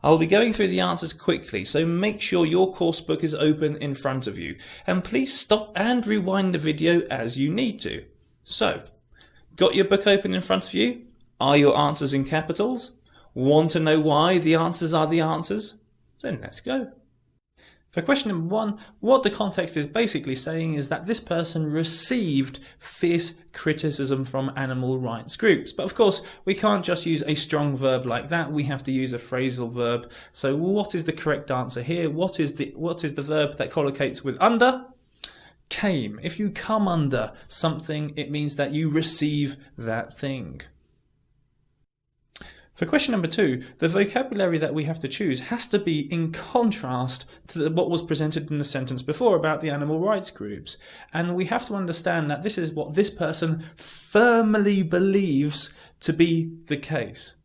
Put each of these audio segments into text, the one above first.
I'll be going through the answers quickly, so make sure your course book is open in front of you, and please stop and rewind the video as you need to. So, got your book open in front of you? Are your answers in capitals? Want to know why the answers are the answers? Then let's go. For question number 1, what the context is basically saying is that this person received fierce criticism from animal rights groups. But of course, we can't just use a strong verb like that. We have to use a phrasal verb. So what is the correct answer here? What is the verb that collocates with under? Came. If you come under something, it means that you receive that thing. For question number 2, the vocabulary that we have to choose has to be in contrast to what was presented in the sentence before about the animal rights groups. And we have to understand that this is what this person firmly believes to be the case.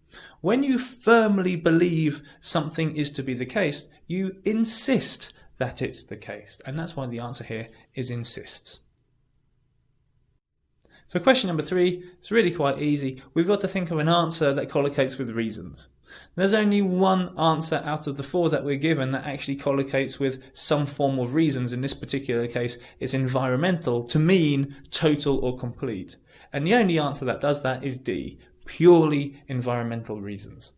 When you firmly believe something is to be the case, you insist that it's the case. And that's why the answer here is insists. For question number 3, it's really quite easy. We've got to think of an answer that collocates with reasons. There's only one answer out of the 4 that we're given that actually collocates with some form of reasons. In this particular case, it's environmental to mean total or complete. And the only answer that does that is D, purely environmental reasons.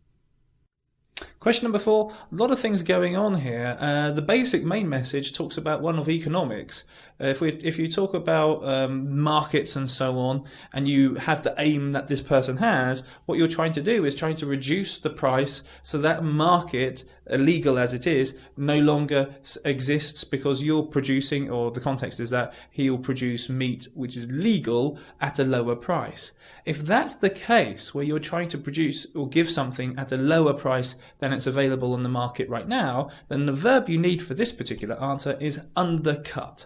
Question number 4, a lot of things going on here. The basic main message talks about one of economics. If you talk about markets and so on, and you have the aim that this person has, what you're trying to do is trying to reduce the price so that market, illegal as it is, no longer exists because you're producing, or the context is that he'll produce meat which is legal at a lower price. If that's the case, where you're trying to produce or give something at a lower price than it's available on the market right now, then the verb you need for this particular answer is undercut.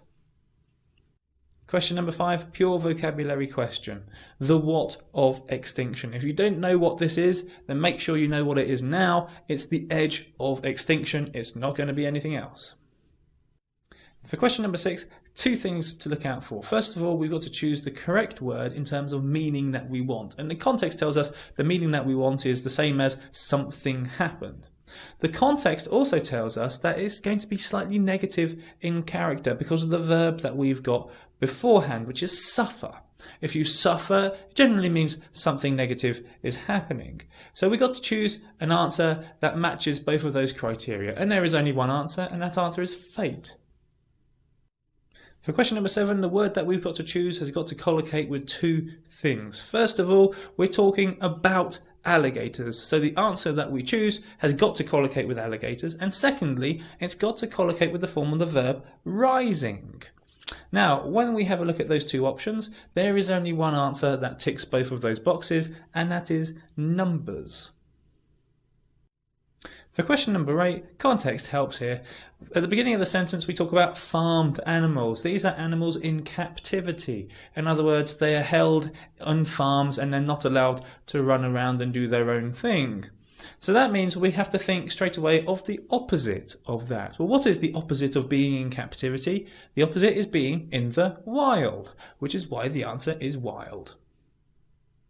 Question number 5, pure vocabulary question. The what of extinction. If you don't know what this is, then make sure you know what it is now. It's the edge of extinction. It's not going to be anything else. For question number 6, 2 things to look out for. First of all, we've got to choose the correct word in terms of meaning that we want. And the context tells us the meaning that we want is the same as something happened. The context also tells us that it's going to be slightly negative in character because of the verb that we've got beforehand, which is suffer. If you suffer, it generally means something negative is happening. So we've got to choose an answer that matches both of those criteria. And there is only one answer, and that answer is fate. For question number 7, the word that we've got to choose has got to collocate with 2 things. First of all, we're talking about alligators. So the answer that we choose has got to collocate with alligators. And secondly, it's got to collocate with the form of the verb rising. Now, when we have a look at those 2 options, there is only one answer that ticks both of those boxes, and that is numbers. For question number 8, context helps here. At the beginning of the sentence, we talk about farmed animals. These are animals in captivity. In other words, they are held on farms and they're not allowed to run around and do their own thing. So that means we have to think straight away of the opposite of that. Well, what is the opposite of being in captivity? The opposite is being in the wild, which is why the answer is wild.